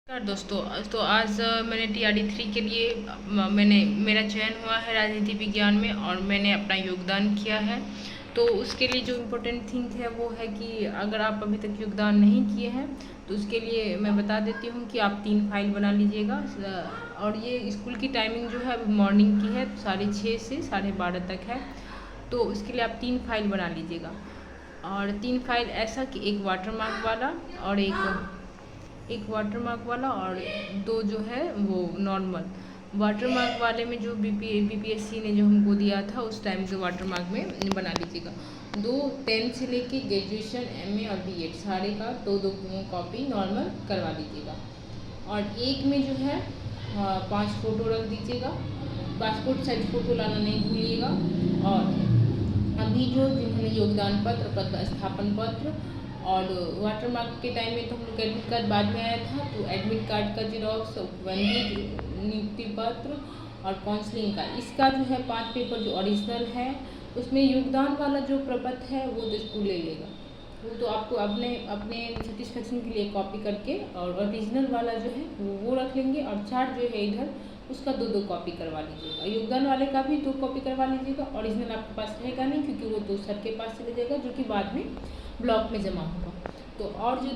नमस्कार दोस्तों। तो आज मैंने TRD 3 के लिए मेरा चयन हुआ है राजनीति विज्ञान में और मैंने अपना योगदान किया है। तो उसके लिए जो इम्पोर्टेंट थिंग है वो है कि अगर आप अभी तक योगदान नहीं किए हैं तो उसके लिए मैं बता देती हूँ कि आप 3 फाइल बना लीजिएगा। और ये स्कूल की टाइमिंग जो है अभी मॉर्निंग की है, 6:30 से 12:30 तक है। तो उसके लिए आप 3 फाइल बना लीजिएगा। और 3 फाइल ऐसा कि एक वाटरमार्क वाला और एक वाटरमार्क वाला और 2 जो है वो नॉर्मल। वाटरमार्क वाले में जो BPSC ने जो हमको दिया था उस टाइम के वाटरमार्क में बना लीजिएगा। 10 से लेके ग्रेजुएशन, MA और BEd सारे का 2 कॉपी नॉर्मल करवा लीजिएगा। और एक में जो है 5 फोटो रख दीजिएगा। पासपोर्ट साइज फ़ोटो लाना नहीं भूलिएगा। और अभी जो जिन्होंने योगदान पत्र, पदस्थापन पत्र और वाटरमार्क के टाइम में तो हम लोग एडमिट कार्ड बाद में आया था, तो एडमिट कार्ड का जीरोक्स, नियुक्ति पत्र और काउंसलिंग का, इसका जो है 5 पेपर जो ओरिजिनल है। उसमें योगदान वाला जो प्रपत्र है वो तो स्कूल ले लेगा, वो तो आपको अपने सेटिस्फेक्शन के लिए कॉपी करके, और ओरिजिनल वाला जो है वो रख लेंगे। और चार्ट जो है इधर उसका 2 कॉपी करवा लीजिएगा। योगदान वाले का भी 2 कॉपी करवा लीजिएगा। ओरिजिनल आपके पास रहेगा नहीं क्योंकि वो तो सर के पास चले जाएगा, जो कि बाद में ब्लॉक में जमा होगा। तो और जो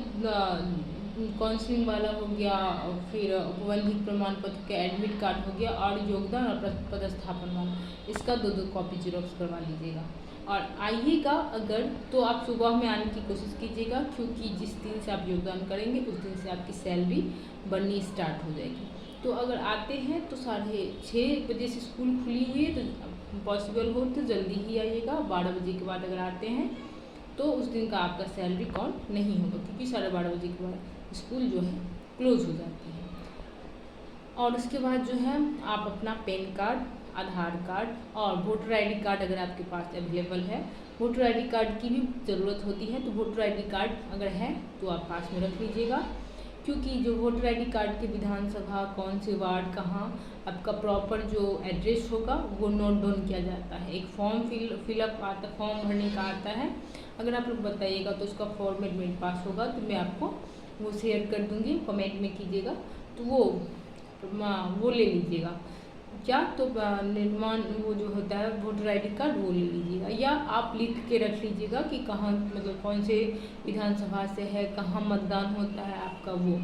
काउंसलिंग वाला हो गया, और फिर उपबंधित प्रमाण पत्र के एडमिट कार्ड हो गया, और योगदान और पदस्थापन वाला, इसका 2 कॉपी जीरोक्स करवा लीजिएगा। और आइएगा अगर तो आप सुबह में आने की कोशिश कीजिएगा, क्योंकि जिस दिन से आप योगदान करेंगे उस दिन से आपकी सैलरी बननी स्टार्ट हो जाएगी। तो अगर आते हैं तो 6:30 बजे से स्कूल खुली हुई है, तो पॉसिबल हो तो जल्दी ही आइएगा। 12 बजे के बाद अगर आते हैं तो उस दिन का आपका सैलरी काउंट नहीं होगा, क्योंकि 12:30 बजे के बाद स्कूल जो है क्लोज हो जाती है। और उसके बाद जो है आप अपना पैन कार्ड, आधार कार्ड और वोटर ID कार्ड अगर आपके पास अवेलेबल है, वोटर ID कार्ड की भी ज़रूरत होती है, तो वोटर ID कार्ड अगर है तो आप पास में रख लीजिएगा। क्योंकि जो वोटर ID कार्ड के विधानसभा, कौन से वार्ड, कहाँ आपका प्रॉपर जो एड्रेस होगा वो नोट डाउन किया जाता है। एक फॉर्म फिलअप आता, फॉर्म भरने का आता है। अगर आप लोग बताइएगा तो उसका फॉर्मेट मेरे पास होगा, तो मैं आपको वो शेयर कर दूँगी, कमेंट में कीजिएगा तो वो ले लीजिएगा। क्या तो निर्माण वो जो होता है वोटर ID कार्ड वो ले लीजिएगा, या आप लिख के रख लीजिएगा कि कहाँ, मतलब कौन से विधानसभा से है, कहाँ मतदान होता है आपका वो।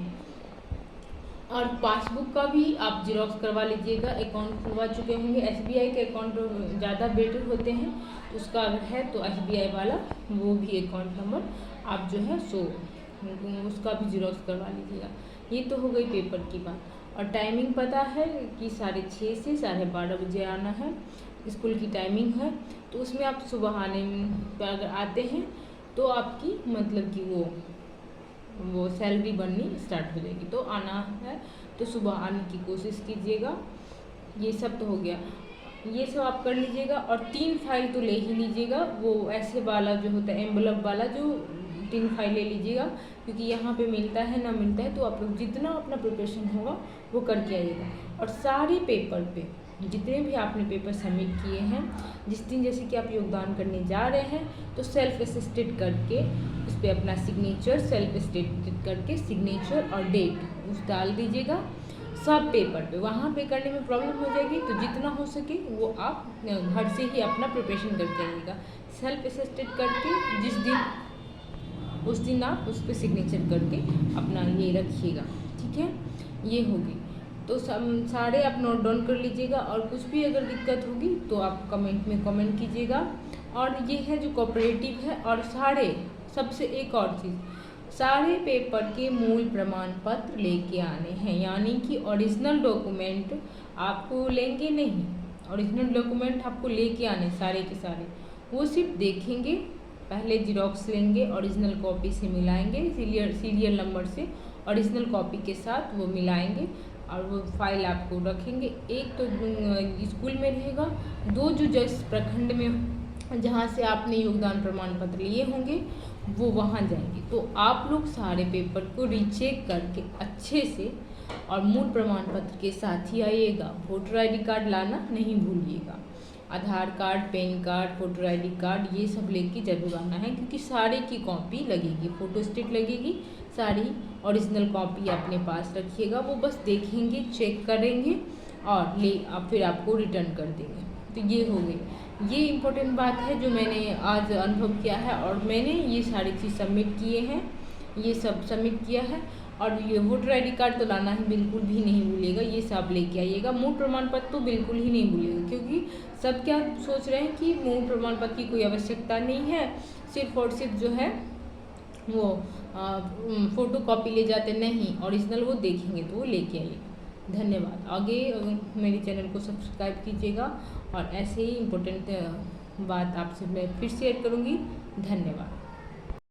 और पासबुक का भी आप जीरोक्स करवा लीजिएगा। अकाउंट खुलवा चुके होंगे, SBI के अकाउंट ज़्यादा बेटर होते हैं, तो उसका अगर है तो SBI वाला वो भी अकाउंट नंबर आप जो है उसका भी जीरोक्स करवा लीजिएगा। ये तो हो गई पेपर की बात। और टाइमिंग पता है कि 6:30 से 12:30 बजे आना है, स्कूल की टाइमिंग है। तो उसमें आप सुबह आने पर अगर आते हैं तो आपकी मतलब कि वो सैलरी बननी स्टार्ट हो जाएगी। तो आना है तो सुबह आने की कोशिश कीजिएगा। ये सब तो हो गया, ये सब आप कर लीजिएगा। और 3 फाइल तो ले ही लीजिएगा, वो ऐसे वाला जो होता है एम्बलप वाला, जो 3 फाइल ले लीजिएगा, क्योंकि यहाँ पे मिलता है ना मिलता है, तो आप लोग जितना अपना प्रिपरेशन होगा वो करके आइएगा। और सारे पेपर पे जितने भी आपने पेपर सबमिट किए हैं, जिस दिन जैसे कि आप योगदान करने जा रहे हैं, तो सेल्फ असिस्टेड करके उस पर अपना सिग्नेचर, सेल्फ असिस्टेड करके सिग्नेचर और डेट उस डाल दीजिएगा सब पेपर पे। वहाँ पे करने में प्रॉब्लम हो जाएगी, तो जितना हो सके वो आप घर से ही अपना प्रिपरेशन करके आइएगा। सेल्फ असिस्टेड करके जिस दिन उस दिन आप उस पर सिग्नेचर करके अपना ये रखिएगा, ठीक है। ये होगी तो सारे आप नोट डाउन कर लीजिएगा। और कुछ भी अगर दिक्कत होगी तो आप कमेंट में कमेंट कीजिएगा। और ये है जो कोऑपरेटिव है। और सबसे एक और चीज़, सारे पेपर के मूल प्रमाण पत्र लेके आने हैं, यानी कि ओरिजिनल डॉक्यूमेंट आपको लेंगे नहीं, ओरिजिनल डॉक्यूमेंट आपको लेके आने सारे के सारे। वो सिर्फ देखेंगे, पहले जीरोक्स लेंगे, ओरिजिनल कॉपी से मिलाएंगे, सीरियल नंबर से ओरिजिनल कॉपी के साथ वो मिलाएंगे, और वो फाइल आपको रखेंगे। एक तो स्कूल में रहेगा, 2 जो जिस प्रखंड में जहाँ से आपने योगदान प्रमाण पत्र लिए होंगे वो वहाँ जाएंगे। तो आप लोग सारे पेपर को रीचेक करके अच्छे से और मूल प्रमाण पत्र के साथ ही आइएगा। वोटर ID कार्ड लाना नहीं भूलिएगा। Aadhaar card, PAN card, voter ID card ये सब लेके जरूर आना है, क्योंकि सारे की कॉपी लगेगी, फोटोस्टेट लगेगी, सारी ओरिजिनल कॉपी अपने पास रखिएगा। वो बस देखेंगे, चेक करेंगे और फिर आपको रिटर्न कर देंगे। तो ये हो गई, ये इम्पोर्टेंट बात है जो मैंने आज अनुभव किया है। और मैंने ये सारी चीज़ सबमिट किए हैं, ये सब सबमिट किया है। और ये वोटर आई डी कार्ड तो लाना ही बिल्कुल भी नहीं भूलिएगा, ये सब लेके आइएगा। मूल प्रमाण पत्र तो बिल्कुल ही नहीं भूलिएगा, क्योंकि सब क्या सोच रहे हैं कि मूल प्रमाण पत्र की कोई आवश्यकता नहीं है, सिर्फ और सिर्फ जो है वो फ़ोटो कॉपी ले जाते, नहीं ओरिजिनल वो देखेंगे तो वो लेके आइएगा। धन्यवाद। आगे मेरे चैनल को सब्सक्राइब कीजिएगा और ऐसे ही इम्पोर्टेंट बात आपसे मैं फिर शेयर करूँगी। धन्यवाद।